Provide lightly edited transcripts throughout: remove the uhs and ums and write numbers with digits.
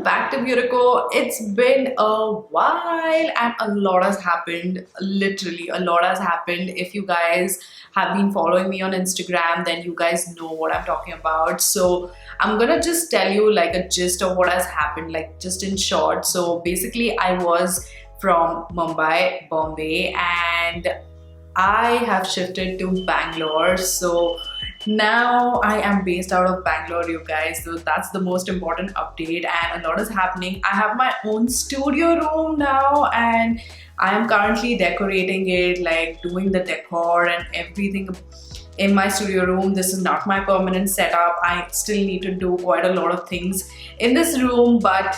back to BeautiCo. It's been a while and a lot has happened. Literally, a lot has happened. If you guys have been following me on Instagram, then you guys know what I'm talking about. So I'm gonna just tell you like a gist of what has happened, like just in short. So basically, I was from Mumbai, Bombay, and I have shifted to Bangalore. So now I am based out of Bangalore, you guys. So that's the most important update, and a lot is happening. I have my own studio room now, and I am currently decorating it, like doing the decor and everything in my studio room. This is not my permanent setup. I still need to do quite a lot of things in this room, but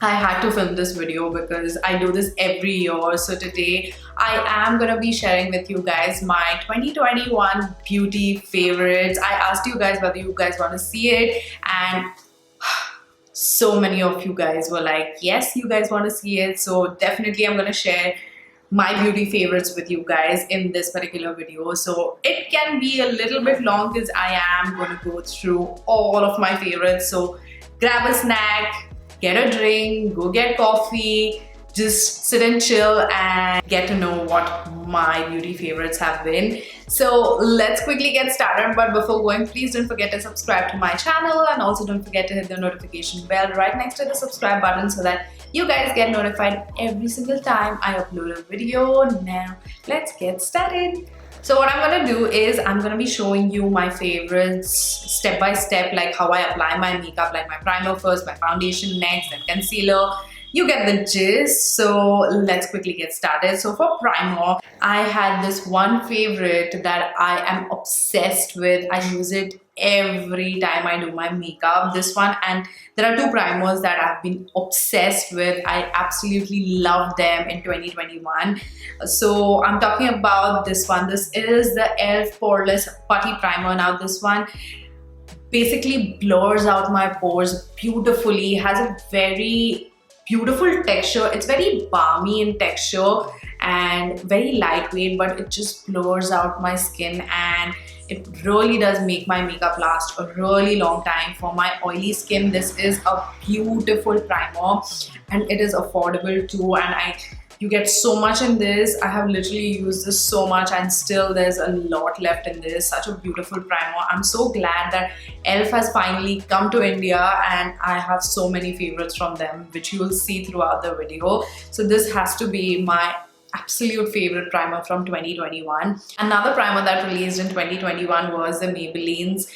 I had to film this video because I do this every year. So today I am gonna be sharing with you guys my 2021 beauty favorites. I asked you guys whether you guys want to see it, and so many of you guys were like, yes, you guys want to see it. So definitely I'm gonna share my beauty favorites with you guys in this particular video. So it can be a little bit long because I am going to go through all of my favorites. So grab a snack, get a drink, go get coffee, just sit and chill and get to know what my beauty favorites have been. So let's quickly get started, but before going, please don't forget to subscribe to my channel, and also don't forget to hit the notification bell right next to the subscribe button so that you guys get notified every single time I upload a video. Now let's get started. So what I'm gonna do is I'm gonna be showing you my favorites step by step, like how I apply my makeup, like my primer first, my foundation next, and concealer. You get the gist. So let's quickly get started. So for primer, I had this one favorite that I am obsessed with. I use it every time I do my makeup. This one, and there are two primers that I've been obsessed with. I absolutely love them in 2021. So I'm talking about this one. This is the e.l.f. Poreless Putty Primer. Now this one basically blurs out my pores beautifully, has a very beautiful texture. It's very balmy in texture and very lightweight, but it just blurs out my skin, and it really does make my makeup last a really long time. For my oily skin, this is a beautiful primer, and it is affordable too, and you get so much in this. I have literally used this so much, and still there's a lot left in this. Such a beautiful primer. I'm so glad that e.l.f. has finally come to India, and I have so many favorites from them, which you will see throughout the video. So this has to be my absolute favorite primer from 2021. Another primer that released in 2021 was the Maybelline's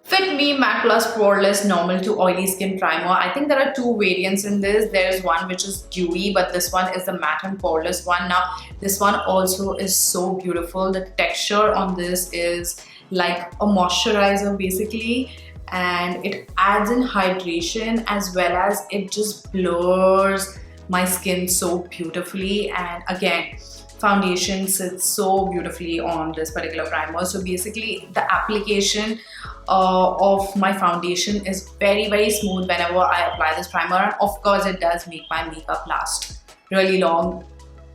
Fit Me Matte+Poreless Normal to Oily Skin Primer. I think there are two variants in this. There is one which is dewy, but this one is the matte and poreless one. Now this one also is so beautiful. The texture on this is like a moisturizer basically, and it adds in hydration as well as it just blurs my skin so beautifully. And again, foundation sits so beautifully on this particular primer. So basically the application of my foundation is very smooth whenever I apply this primer, and of course it does make my makeup last really long.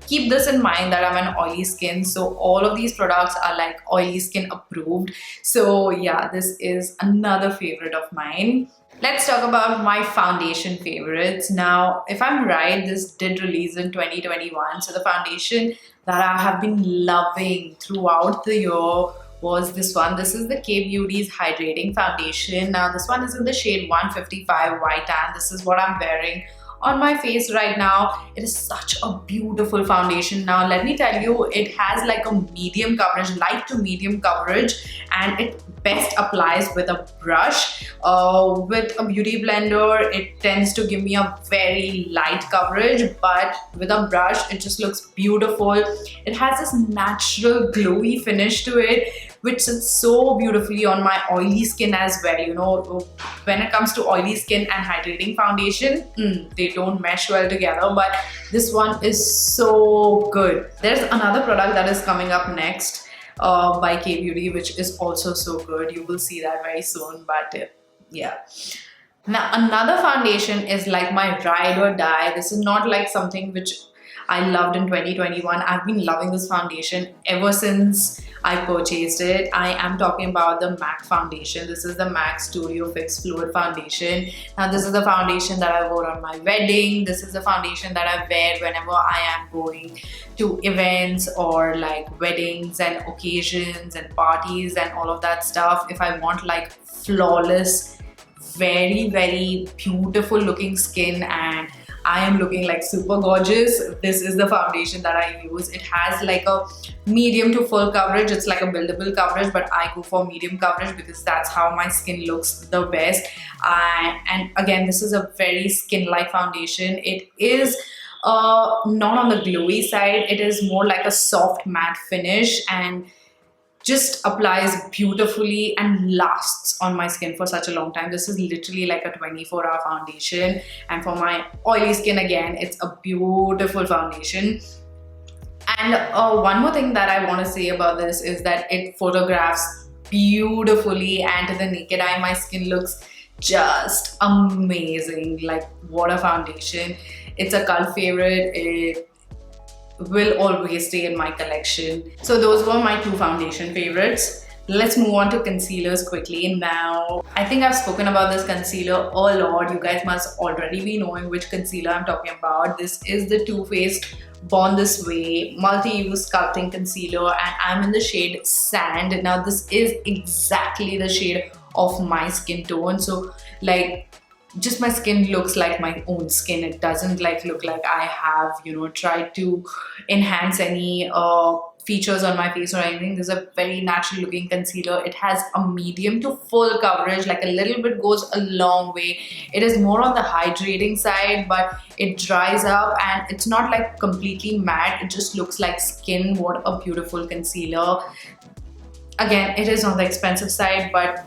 Keep this in mind that I'm an oily skin, so all of these products are like oily skin approved. So yeah, this is another favorite of mine. Let's talk about my foundation favorites. Now, if I'm right, this did release in 2021. So the foundation that I have been loving throughout the year was this one. This is the Beauty's Hydrating Foundation. Now this one is in the shade 155 White Tan. This is what I'm wearing on my face right now. It is such a beautiful foundation. Now let me tell you, it has like a medium coverage, light to medium coverage, and it best applies with a brush. With a beauty blender, it tends to give me a very light coverage, but with a brush it just looks beautiful. It has this natural glowy finish to it, which sits so beautifully on my oily skin as well. You know, when it comes to oily skin and hydrating foundation, they don't mesh well together, but this one is so good. There's another product that is coming up next by Beauty, which is also so good. You will see that very soon, but yeah. Now another foundation is like my ride or die. This is not like something which I loved in 2021. I've been loving this foundation ever since I purchased it. I am talking about the MAC foundation. This is the MAC Studio Fix Fluid Foundation. Now this is the foundation that I wore on my wedding. This is the foundation that I wear whenever I am going to events or like weddings and occasions and parties and all of that stuff. If I want like flawless, very beautiful looking skin and I am looking like super gorgeous, this is the foundation that I use. It has like a medium to full coverage. It's like a buildable coverage, but I go for medium coverage because that's how my skin looks the best. And again, this is a very skin-like foundation. It is not on the glowy side. It is more like a soft matte finish and just applies beautifully and lasts on my skin for such a long time. This is literally like a 24-hour foundation, and for my oily skin, again, it's a beautiful foundation. And one more thing that I want to say about this is that it photographs beautifully, and to the naked eye my skin looks just amazing. Like, what a foundation. It's a cult favorite. It will always stay in my collection. So those were my two foundation favorites. Let's move on to concealers quickly. Now, I think I've spoken about this concealer a lot. You guys must already be knowing which concealer I'm talking about. This is the Too Faced Born This Way multi-use sculpting concealer, and I'm in the shade Sand. Now this is exactly the shade of my skin tone. So like, just my skin looks like my own skin. It doesn't like look like I have, you know, tried to enhance any features on my face or anything. This is a very natural looking concealer. It has a medium to full coverage, like a little bit goes a long way. It is more on the hydrating side, but it dries up and it's not like completely matte. It just looks like skin. What a beautiful concealer. Again, it is on the expensive side, but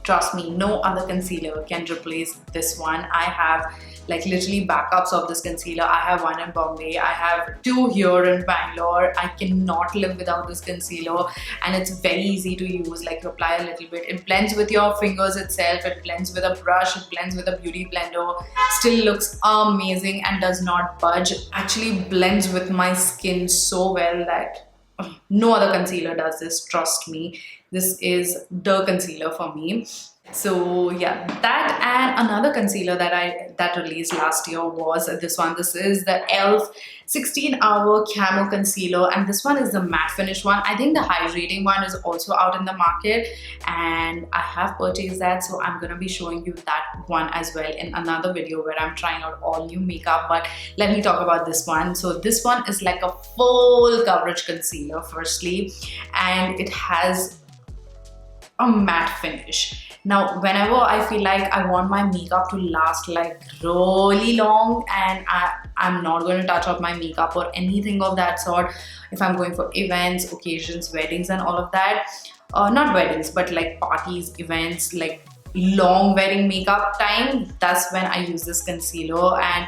trust me, no other concealer can replace this one. I have like literally backups of this concealer. I have one in Bombay. I have two here in Bangalore. I cannot live without this concealer, and it's very easy to use. Like, you apply a little bit. It blends with your fingers itself. It blends with a brush. It blends with a beauty blender. Still looks amazing and does not budge. Actually blends with my skin so well that no other concealer does this, trust me. This is the concealer for me. So yeah, that and another concealer that released last year was this one. This is the e.l.f. 16-hour Camo concealer, and this one is the matte finish one. I think the hydrating one is also out in the market, and I have purchased that, so I'm gonna be showing you that one as well in another video where I'm trying out all new makeup. But let me talk about this one. So this one is like a full coverage concealer firstly, and it has a matte finish. Now, whenever I feel like I want my makeup to last like really long and I'm not going to touch up my makeup or anything of that sort, if I'm going for events, occasions, weddings and all of that, not weddings, but like parties, events, like long wearing makeup time, that's when I use this concealer. And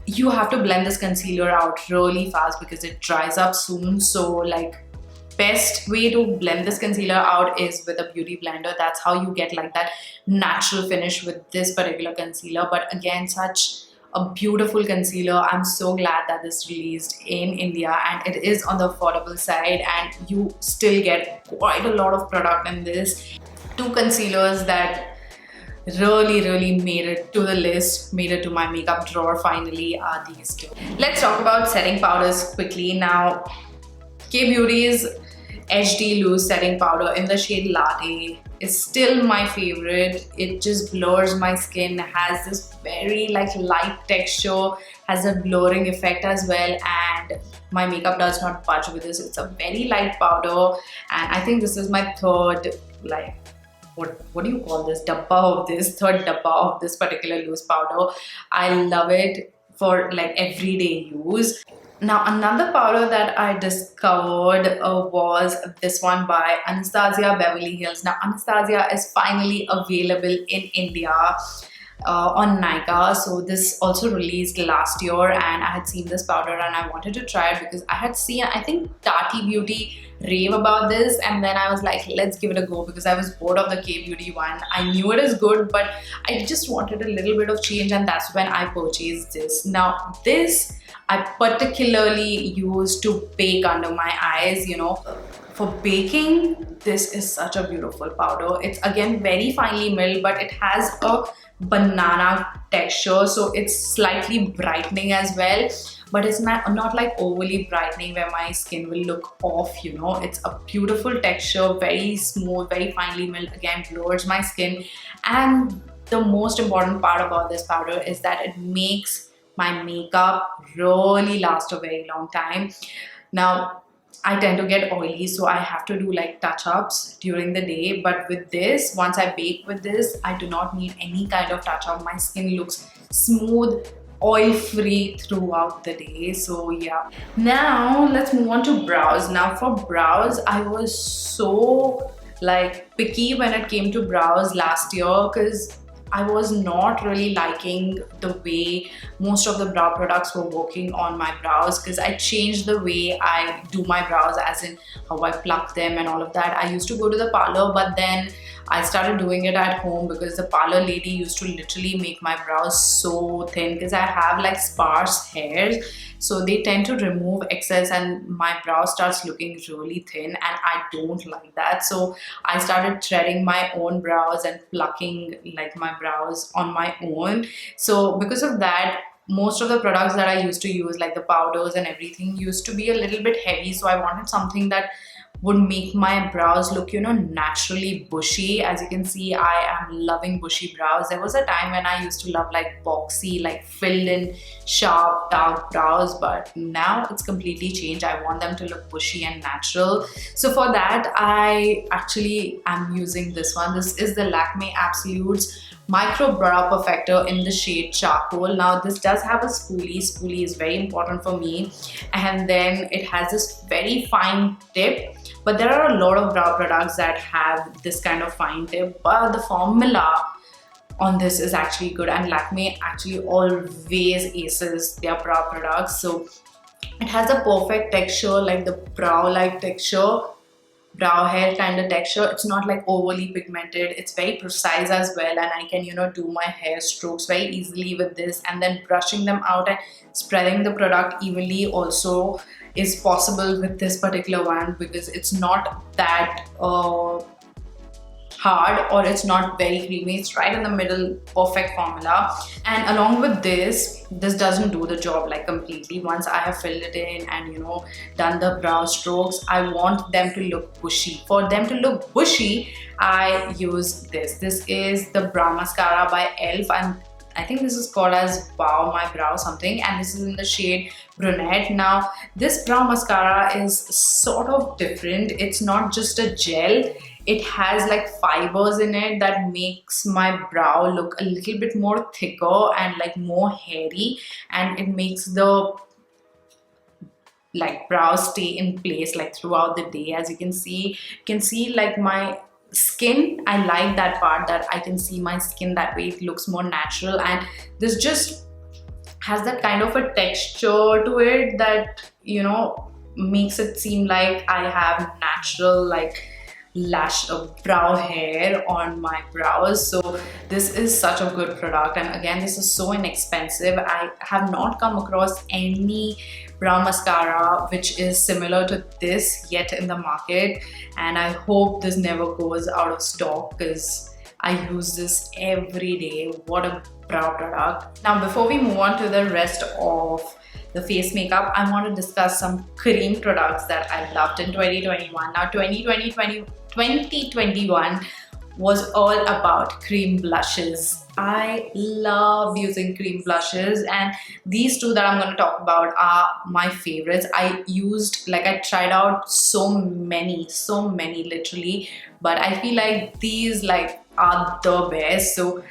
you have to blend this concealer out really fast because it dries up soon. So like, best way to blend this concealer out is with a beauty blender. That's how you get like that natural finish with this particular concealer. But again, such a beautiful concealer. I'm so glad that this released in India, and it is on the affordable side, and you still get quite a lot of product in this. Two concealers that really made it to the list, made it to my makeup drawer finally, are these two. Let's talk about setting powders quickly. Now, K-Beauty's HD Loose Setting Powder in the shade Latte is still my favorite. It just blurs my skin, has this very like light texture, has a blurring effect as well, and my makeup does not budge with this. It's a very light powder, and I think this is my third, like, what do you call this, third dabba of this particular loose powder. I love it for like everyday use. Now, another powder that I discovered was this one by Anastasia Beverly Hills. Now, Anastasia is finally available in India. on Nykaa. So this also released last year, and I had seen this powder and I wanted to try it because I had seen, I think, Tati Beauty rave about this, and then I was like, let's give it a go because I was bored of the K-Beauty one. I knew it is good, but I just wanted a little bit of change, and that's when I purchased this. Now this I particularly use to bake under my eyes, you know. For baking, this is such a beautiful powder. It's again very finely milled, but it has a banana texture, so it's slightly brightening as well, but it's not like overly brightening where my skin will look off, you know. It's a beautiful texture, very smooth, very finely milled, again blurs my skin. And the most important part about this powder is that it makes my makeup really last a very long time. Now I tend to get oily, so I have to do like touch-ups during the day, but with this, once I bake with this, I do not need any kind of touch-up. My skin looks smooth, oil-free throughout the day. So yeah, now let's move on to brows. Now for brows, I was so like picky when it came to brows last year because I was not really liking the way most of the brow products were working on my brows, because I changed the way I do my brows, as in how I pluck them and all of that. I used to go to the parlor, but then I started doing it at home because the parlor lady used to literally make my brows so thin, because I have like sparse hairs, so they tend to remove excess and my brow starts looking really thin, and I don't like that. So I started threading my own brows and plucking like my brows on my own. So because of that, most of the products that I used to use, like the powders and everything, used to be a little bit heavy. So I wanted something that would make my brows look, you know, naturally bushy. As you can see, I am loving bushy brows. There was a time when I used to love like boxy, like filled in sharp dark brows, but now it's completely changed. I want them to look bushy and natural. So for that, I actually am using this one. This is the Lakme Absolutes Micro Brow Perfector in the shade Charcoal. Now this does have a spoolie. Spoolie is very important for me, and then it has this very fine tip. But there are a lot of brow products that have this kind of fine tip, but the formula on this is actually good, and Lakme actually always aces their brow products. So it has a perfect texture, like the brow-like texture, brow hair kind of texture. It's not like overly pigmented. It's very precise as well, and I can, you know, do my hair strokes very easily with this, and then brushing them out and spreading the product evenly also is possible with this particular one, because it's not that hard or it's not very creamy. It's right in the middle, perfect formula. And along with this doesn't do the job like completely. Once I have filled it in and, you know, done the brow strokes, I want them to look bushy. For them to look bushy, I use this. This is the brow mascara by e.l.f. and I think this is called as Wow My Brow something, and this is in the shade Brunette. Now this brow mascara is sort of different. It's not just a gel. It has like fibers in it that makes my brow look a little bit more thicker and like more hairy, and it makes the like brows stay in place like throughout the day. As you can see like my skin, I like that part, that I can see my skin that way. It looks more natural, and this just has that kind of a texture to it that, you know, makes it seem like I have natural like lash of brow hair on my brows. So this is such a good product, and again, this is so inexpensive. I have not come across any brow mascara which is similar to this yet in the market, and I hope this never goes out of stock because I use this every day. What a brow product. Now before we move on to the rest of the face makeup, I want to discuss some cream products that I loved in 2021. Now 2021 was all about cream blushes. I love using cream blushes, and these two that I'm going to talk about are my favorites. I tried out so many literally, but I feel like these like are the best. So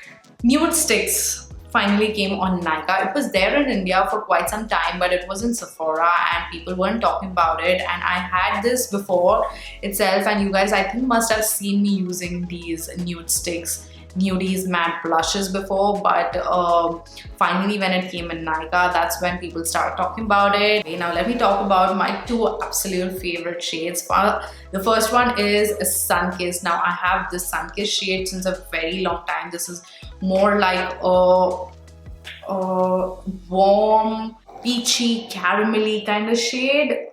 Nudestix finally came on Nykaa. It was there in India for quite some time, but it was in Sephora and people weren't talking about it, and I had this before itself, and you guys I think must have seen me using these Nudestix Nudies matte blushes before, but finally when it came in Nykaa, that's when people started talking about it. Okay, now let me talk about my two absolute favorite shades. The first one is a Sunkissed. Now I have this Sunkissed shade since a very long time. This is more like a warm, peachy, caramelly kind of shade.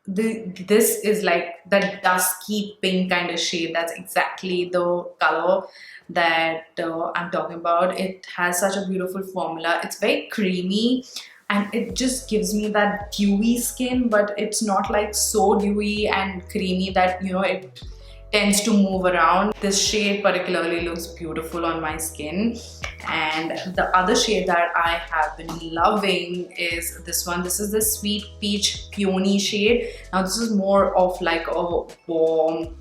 This is like the dusky pink kind of shade. That's exactly the color that I'm talking about. It has such a beautiful formula. It's very creamy and it just gives me that dewy skin, but it's not like so dewy and creamy that, you know, it tends to move around. This shade particularly looks beautiful on my skin. And the other shade that I have been loving is this one. This is the Sweet Peach Peony shade. Now this is more of like a warm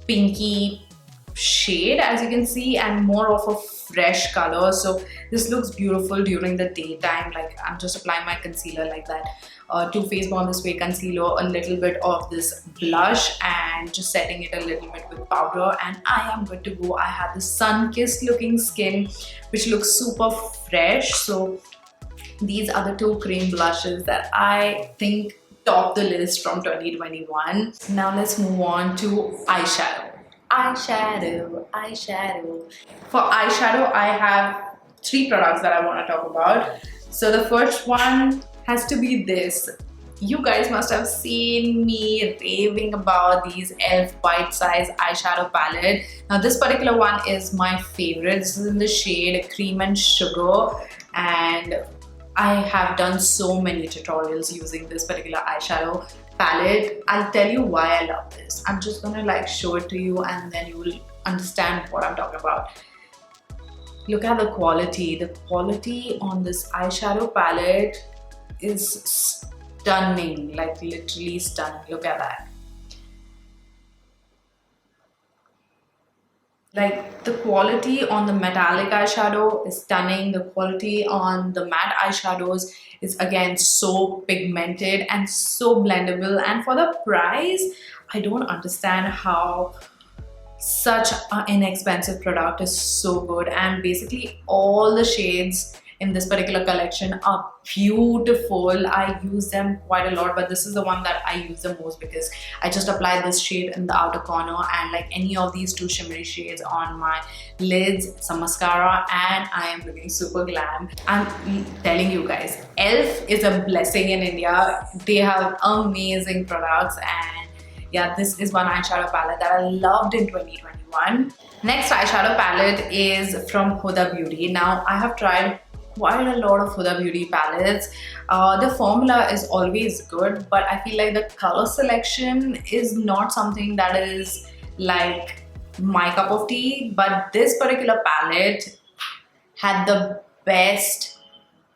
pinky shade, as you can see, and more of a fresh color. So this looks beautiful during the daytime. Like I'm just applying my concealer like that. Too Faced Born This Way concealer, a little bit of this blush, and just setting it a little bit with powder, and I am good to go. I have this sun-kissed looking skin which looks super fresh. So these are the two cream blushes that I think top the list from 2021. Now let's move on to eyeshadow. Eyeshadow. For eyeshadow, I have three products that I want to talk about. So the first one has to be this. You guys must have seen me raving about these e.l.f. bite-size eyeshadow palette. Now this particular one is my favorite. This is in the shade Cream and Sugar, and I have done so many tutorials using this particular eyeshadow palette. I'll tell you why I love this. I'm just gonna like show it to you and then you will understand what I'm talking about. Look at the quality. The quality on this eyeshadow palette is stunning, like literally stunning. Look at that. Like the quality on the metallic eyeshadow is stunning. The quality on the matte eyeshadows is again so pigmented and so blendable. And for the price, I don't understand how such an inexpensive product is so good. And basically all the shades in this particular collection are beautiful. I use them quite a lot, but this is the one that I use the most because I just applied this shade in the outer corner, and like any of these two shimmery shades on my lids, some mascara, and I am looking super glam. I'm telling you guys, e.l.f. is a blessing in India. They have amazing products, and yeah, this is one eyeshadow palette that I loved in 2021. Next eyeshadow palette is from Huda Beauty. Now I have tried quite a lot of Huda Beauty palettes. The formula is always good, but I feel like the color selection is not something that is like my cup of tea. But this particular palette had the best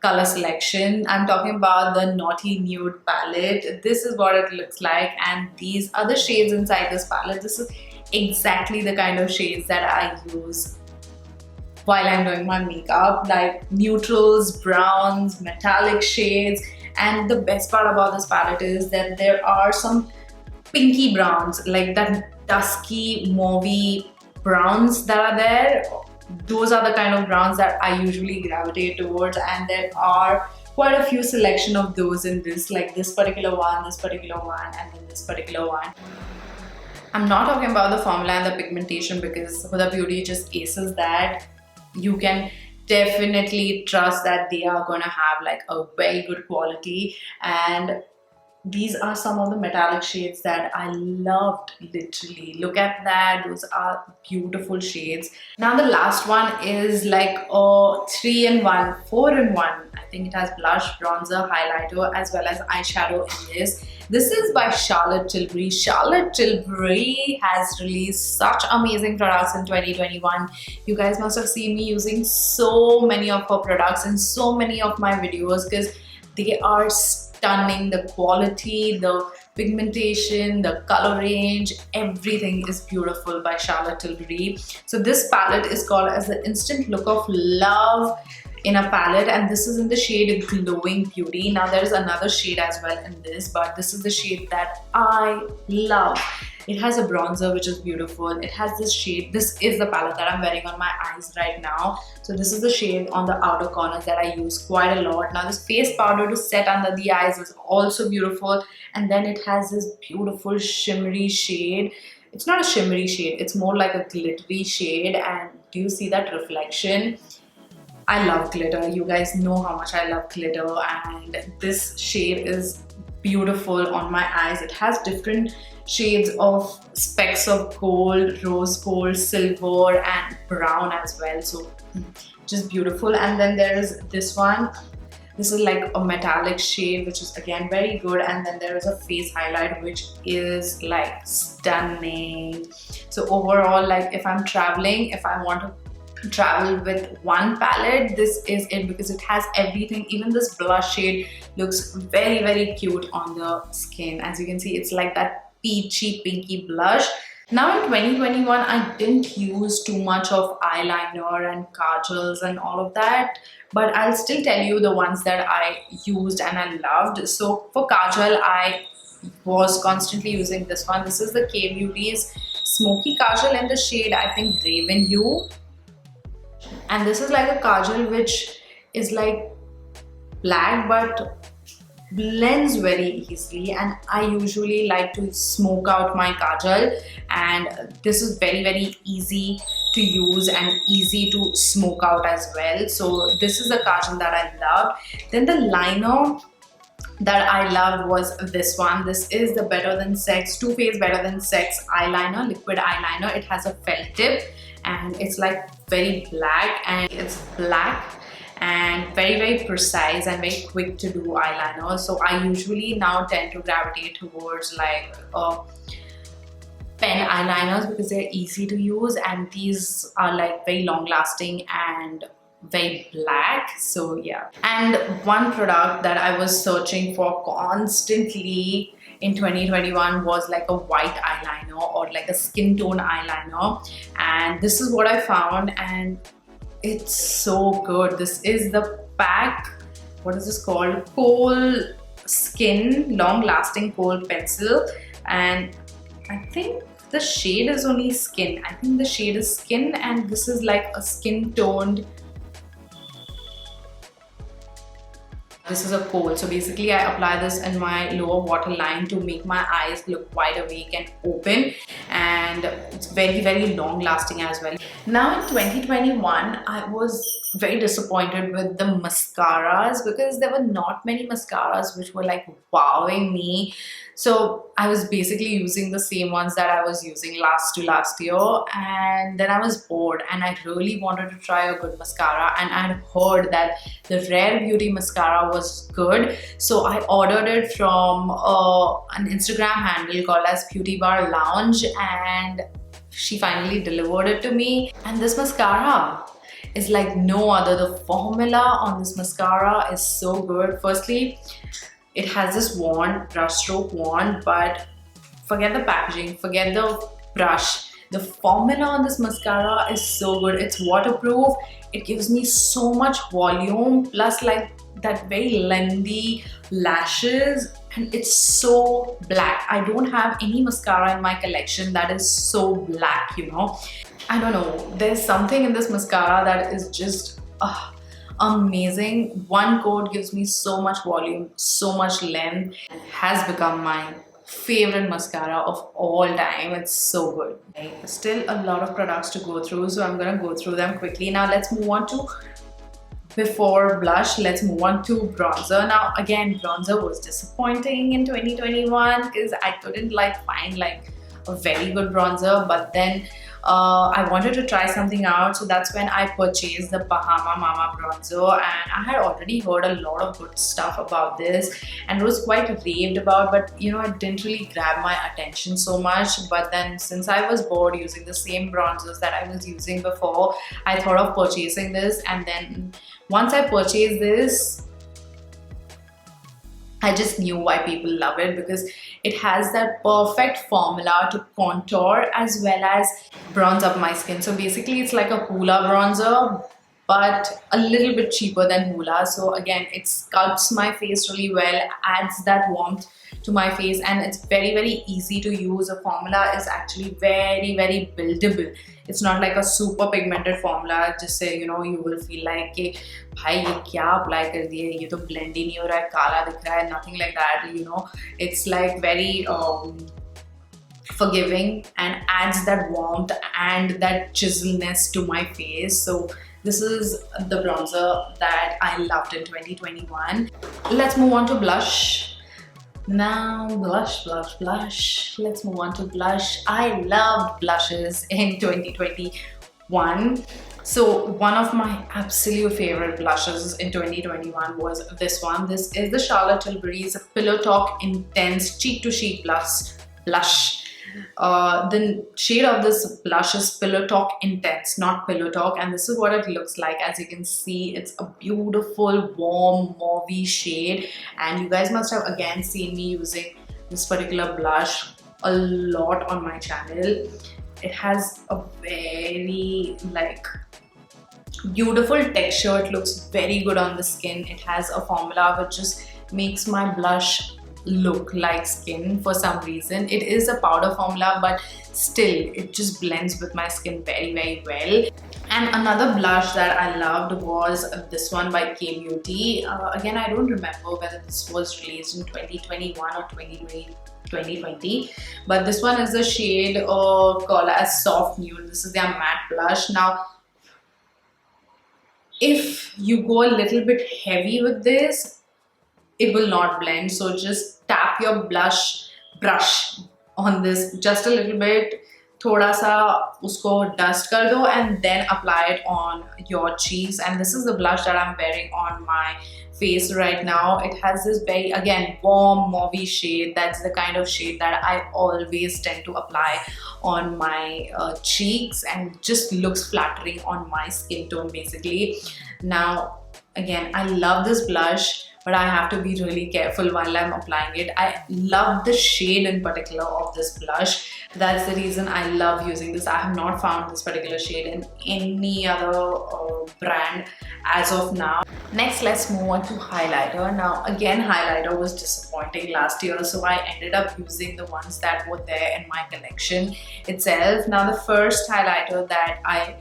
color selection. I'm talking about the Naughty Nude palette. This is what it looks like, and these other shades inside this palette, this is exactly the kind of shades that I use while I'm doing my makeup, like neutrals, browns, metallic shades. And the best part about this palette is that there are some pinky browns, like that dusky mauvey browns that are there. Those are the kind of browns that I usually gravitate towards, and there are quite a few selection of those in this, like this particular one, and then this particular one. I'm not talking about the formula and the pigmentation because Huda Beauty just aces that. You can definitely trust that they are going to have like a very good quality, and these are some of the metallic shades that I loved. Literally, look at that. Those are beautiful shades. Now the last one is like a 3-in-1, 4-in-1. I think it has blush, bronzer, highlighter, as well as eyeshadow in this. This is by Charlotte Tilbury. Charlotte Tilbury has released such amazing products in 2021. You guys must have seen me using so many of her products in so many of my videos because they are stunning. The quality, the pigmentation, the color range, everything is beautiful by Charlotte Tilbury. So this palette is called as the Instant Look of Love. in a palette, and this is in the shade Glowing Beauty. Now there is another shade as well in this, but this is the shade that I love. It has a bronzer which is beautiful. It has this shade. This is the palette that I'm wearing on my eyes right now. So this is the shade on the outer corners that I use quite a lot. Now this face powder to set under the eyes is also beautiful, and then it has this beautiful shimmery shade. It's not a shimmery shade, it's more like a glittery shade, and do you see that reflection? I love glitter. You guys know how much I love glitter, and this shade is beautiful on my eyes. It has different shades of specks of gold, rose gold, silver and brown as well, so just beautiful. And then there is this one. This is like a metallic shade, which is again very good. And then there is a face highlight which is like stunning. So overall, like if I'm traveling, if I want to travel with one palette, this is it, because it has everything. Even this blush shade looks very, very cute on the skin. As you can see, it's like that peachy pinky blush. Now in 2021, I didn't use too much of eyeliner and kajals and all of that, but I'll still tell you the ones that I used and I loved. So for kajal, I was constantly using this one. This is the K-Beauty's Smoky Kajal in the shade, I think, Raven Hue. And this is like a kajal which is like black but blends very easily, and I usually like to smoke out my kajal, and this is very, very easy to use and easy to smoke out as well. So this is the kajal that I loved. Then the liner that I loved was this one. This is the Better Than Sex Too Faced Better Than Sex eyeliner, liquid eyeliner. It has a felt tip and it's like very black, and it's black and very, very precise and very quick to do eyeliner. So I usually now tend to gravitate towards like pen eyeliners because they're easy to use, and these are like very long lasting and very black. So yeah. And one product that I was searching for constantly in 2021 was like a white eyeliner or like a skin tone eyeliner, and this is what I found, and it's so good. This is the PAC, what is this called? Kohl Skin Long Lasting Kohl Pencil, and I think the shade is only Skin. I think the shade is Skin, and this is like a skin toned. This is a kohl. So basically I apply this in my lower waterline to make my eyes look wide awake and open, and it's very, very long lasting as well. Now in 2021, I was very disappointed with the mascaras because there were not many mascaras which were like wowing me. So I was basically using the same ones that I was using last year, and then I was bored and I really wanted to try a good mascara, and I had heard that the Rare Beauty mascara was good. So I ordered it from an Instagram handle called as Beauty Bar Lounge, and she finally delivered it to me. And this mascara is like no other. The formula on this mascara is so good. Firstly, it has this wand, brush stroke wand, but forget the packaging, forget the brush. The formula on this mascara is so good. It's waterproof. It gives me so much volume, plus like that very lengthy lashes, and it's so black. I don't have any mascara in my collection that is so black, you know. I don't know. There's something in this mascara that is just amazing. One coat gives me so much volume, so much length. It has become my favorite mascara of all time. It's so good. Still a lot of products to go through, so I'm gonna go through them quickly. Now let's move on to, before blush, let's move on to bronzer. Now again, bronzer was disappointing in 2021 because I couldn't like find like a very good bronzer, but then I wanted to try something out, so that's when I purchased the Bahama Mama bronzer, and I had already heard a lot of good stuff about this and it was quite raved about, but you know, it didn't really grab my attention so much. But then since I was bored using the same bronzers that I was using before, I thought of purchasing this, and then once I purchased this, I just knew why people love it, because it has that perfect formula to contour as well as bronze up my skin. So basically it's like a Hoola bronzer, but a little bit cheaper than Huda. So again, it sculpts my face really well, adds that warmth to my face, and it's very easy to use. The formula is actually very buildable. It's not like a super pigmented formula just say, you know, you will feel like कि भाई ये क्या apply कर दिए, ये तो blend ही नहीं हो रहा है, काला दिख रहा है, nothing like that, you know. It's like very forgiving and adds that warmth and that chiselness to my face. So this is the bronzer that I loved in 2021. Let's move on to blush. Now blush. Let's move on to blush. I loved blushes in 2021. So one of my absolute favorite blushes in 2021 was this one. This is the Charlotte Tilbury's Pillow Talk Intense Cheek to Cheek Blush. The shade of this blush is Pillow Talk Intense, not Pillow Talk, and this is what it looks like. As you can see, it's a beautiful warm mauvey shade, and you guys must have again seen me using this particular blush a lot on my channel. It has a very like beautiful texture. It looks very good on the skin. It has a formula which just makes my blush look like skin for some reason. It is a powder formula, but still it just blends with my skin very well. And another blush that I loved was this one by K Beauty. Again, I don't remember whether this was released in 2021 or 2020, but this one is the shade called as Soft Nude. This is their matte blush. Now if you go a little bit heavy with this, it will not blend, so just tap your blush brush on this just a little bit, thoda sa usko dust kar do, and then apply it on your cheeks. And this is the blush that I'm wearing on my face right now. It has this very, again, warm mauvey shade. That's the kind of shade that I always tend to apply on my cheeks, and just looks flattering on my skin tone basically. Now again, I love this blush, but I have to be really careful while I'm applying it. I love the shade in particular of this blush. That's the reason I love using this. I have not found this particular shade in any other brand as of now. Next, let's move on to highlighter. Now again, highlighter was disappointing last year, so I ended up using the ones that were there in my collection itself. Now the first highlighter that I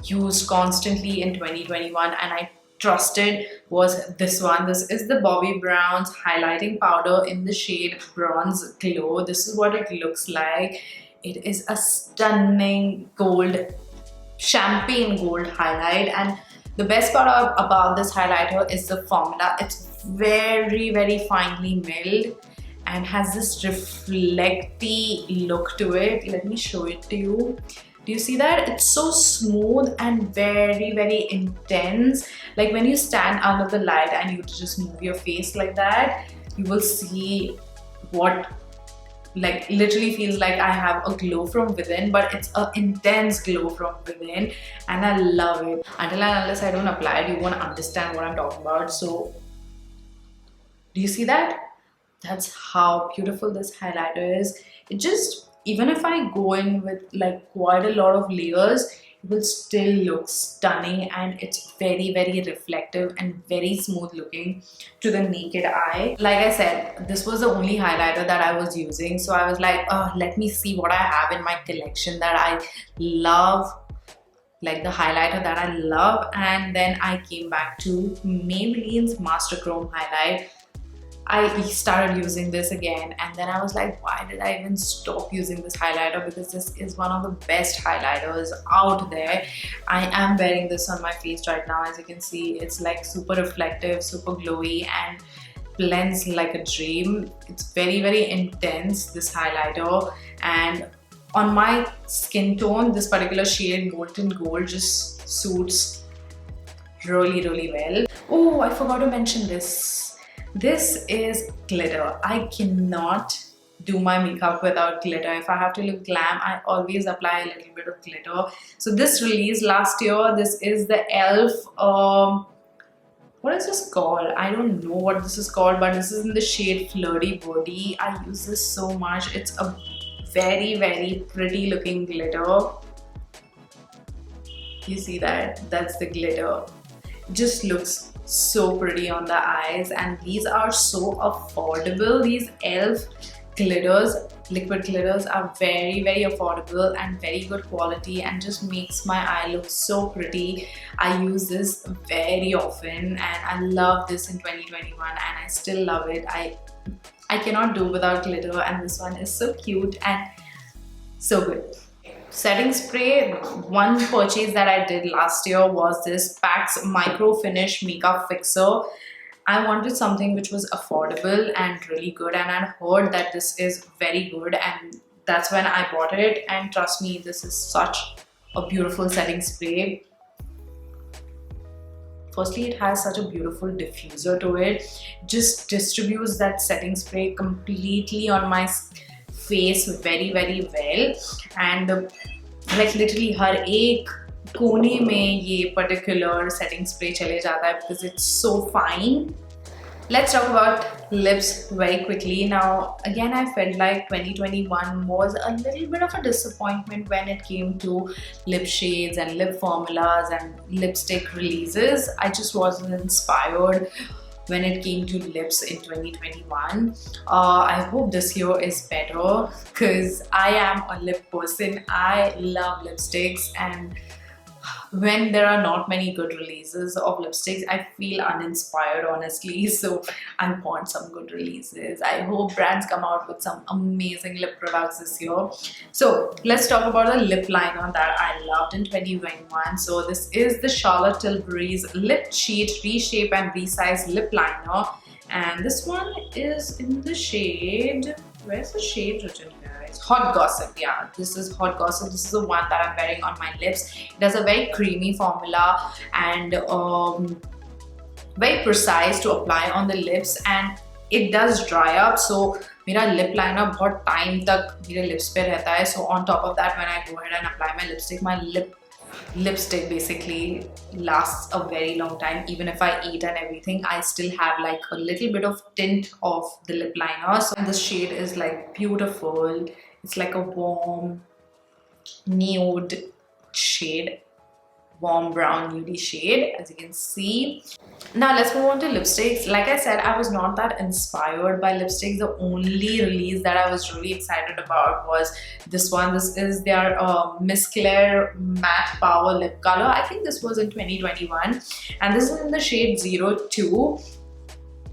used constantly in 2021 and I trusted was this one. This is the Bobbi Brown's highlighting powder in the shade Bronze Glow. This is what it looks like. It is a stunning gold, champagne gold highlight, and the best part about this highlighter is the formula. It's very finely milled and has this reflecty look to it. Let me show it to you. Do you see that? It's so smooth and very intense. Like when you stand under the light and you just move your face like that, you will see what like literally feels like I have a glow from within, but it's an intense glow from within, and I love it. Until and unless I don't apply it, you won't understand what I'm talking about. So do you see that? That's how beautiful this highlighter is. It just, even if I go in with like quite a lot of layers, it will still look stunning, and it's very reflective and very smooth looking to the naked eye. Like I said, this was the only highlighter that I was using, so I was like, oh, let me see what I have in my collection that I love, like the highlighter that I love. And then I came back to Maybelline's Master Chrome highlight. I started using this again, and then I was like, why did I even stop using this highlighter? Because this is one of the best highlighters out there. I am wearing this on my face right now. As you can see, it's like super reflective, super glowy, and blends like a dream. It's very intense, this highlighter, and on my skin tone, this particular shade Molten Gold just suits really well. Oh, I forgot to mention this. This is glitter. I cannot do my makeup without glitter. If I have to look glam, I always apply a little bit of glitter. So this released last year. This is the e.l.f. What is this called? I don't know what this is called, but this is in the shade Flirty Body. I use this so much. It's a very pretty looking glitter. You see that? That's the glitter. Just looks so pretty on the eyes, and these are so affordable. These e.l.f. glitters, liquid glitters, are very affordable and very good quality, and just makes my eye look so pretty. I use this very often and I love this in 2021, and I still love it. I cannot do without glitter, and this one is so cute and so good. Setting spray, one purchase that I did last year was this PAC's Micro Finish Makeup Fixer. I wanted something which was affordable and really good, and I heard that this is very good, and that's when I bought it. And trust me, this is such a beautiful setting spray. Firstly, it has such a beautiful diffuser to it. Just distributes that setting spray completely on my face very well, and like literally हर एक कोने में ये particular setting spray चले जाता है because it's so fine. Let's talk about lips very quickly. Now again, I felt like 2021 was a little bit of a disappointment when it came to lip shades and lip formulas and lipstick releases. I just wasn't inspired when it came to lips in 2021. I hope this year is better because I am a lip person. I love lipsticks, and when there are not many good releases of lipsticks, I feel uninspired, honestly. So I want some good releases. I hope brands come out with some amazing lip products this year. So let's talk about the lip liner that I loved in 2021. So this is the Charlotte Tilbury's Lip Cheat Reshape and Resize Lip Liner, and this one is in the shade, where's the shade written? Hot Gossip. Yeah, this is Hot Gossip. This is the one that I'm wearing on my lips. It has a very creamy formula and very precise to apply on the lips, and it does dry up. So मेरा lip liner बहुत time तक मेरे lips पे रहता है. So on top of that, when I go ahead and apply my lipstick, my lipstick basically lasts a very long time. Even if I eat and everything, I still have like a little bit of tint of the lip liner. So this shade is like beautiful. It's like a warm nude shade, warm brown nudie shade, as you can see. Now let's move on to lipsticks. Like I said, I was not that inspired by lipsticks. The only release that I was really excited about was this one. This is their Miss Claire Matte Power Lip Color. I think this was in 2021, and this is in the shade 02.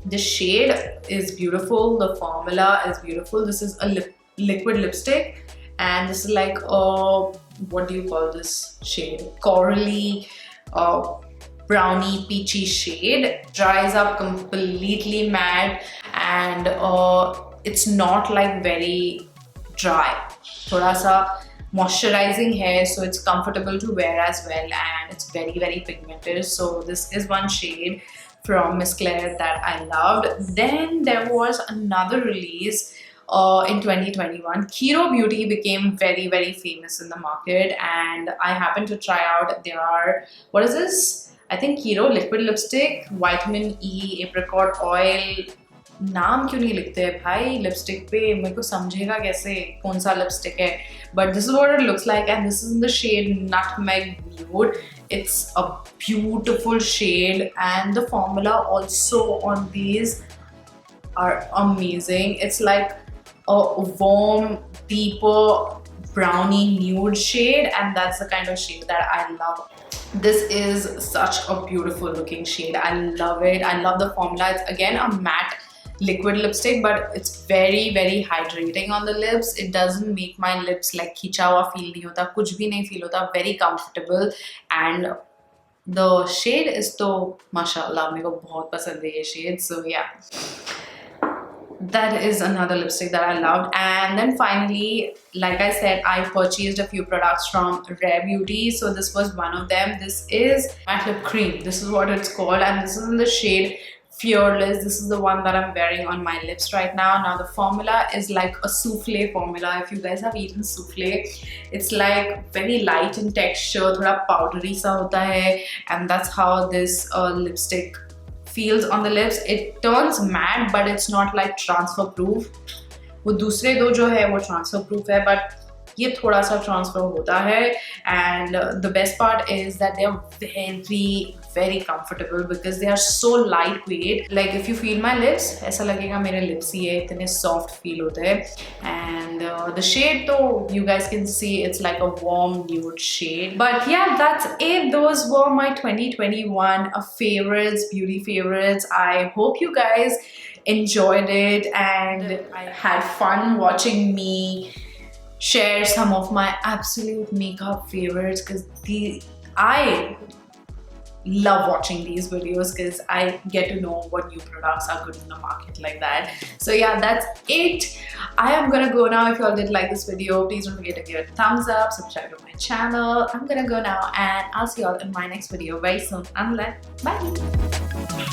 The shade is beautiful. The formula is beautiful. This is a liquid lipstick, and this is like a, what do you call this shade? Corally, brownie peachy shade. Dries up completely matte, and it's not like very dry. Thoda sa moisturizing hair, so it's comfortable to wear as well, and it's very pigmented. So this is one shade from Miss Claire that I loved. Then there was another release in 2021. Kiro Beauty became very famous in the market, and I happened to try out their, what is this? I think Kiro liquid lipstick, vitamin E, apricot oil. नाम क्यों नहीं लिखते हैं भाई lipstick पे? मेरे को समझेगा कैसे कौन सा लिपस्टिक है? But this is what it looks like, and this is in the shade Nutmeg Nude. It's a beautiful shade, and the formula also on these are amazing. It's like a warm, deeper brownie nude shade, and that's the kind of shade that I love. This is such a beautiful looking shade. I love it. I love the formula. It's again a matte liquid lipstick, but it's very hydrating on the lips. It doesn't make my lips like खिंचा हुआ feel नहीं होता, कुछ भी नहीं feel होता. Very comfortable, and the shade is तो माशाल्लाह मेरे को बहुत पसंद है ये shade. So yeah, that is another lipstick that I loved. And then finally, like I said, I purchased a few products from Rare Beauty. So this was one of them. This is matte lip cream. This is what it's called, and this is in the shade Fearless. This is the one that I'm wearing on my lips right now. Now the formula is like a souffle formula. If you guys have eaten souffle, it's like very light in texture, thoda powdery sa hota hai, and that's how this lipstick feels on the lips. It turns matte, but it's not like transfer proof. वो दूसरे दो जो है वो transfer proof है, but ये थोड़ा सा ट्रांसफर होता है. And the best part is that they are very comfortable because they are so lightweight. Like if you feel my lips, ऐसा लगेगा मेरे lips ही है, इतने soft feel होते हैं. And the shade though, you guys can see it's like a warm nude shade. But yeah, that's it. Those were my 2021 favorites, beauty favorites. I hope you guys enjoyed it and I had fun watching me share some of my absolute makeup favorites, because I love watching these videos because I get to know what new products are good in the market like that. So yeah, that's it. I am gonna go now. If you all did like this video, please don't forget to give it a thumbs up, subscribe to my channel. I'm gonna go now and I'll see you all in my next video very soon. Until then, bye.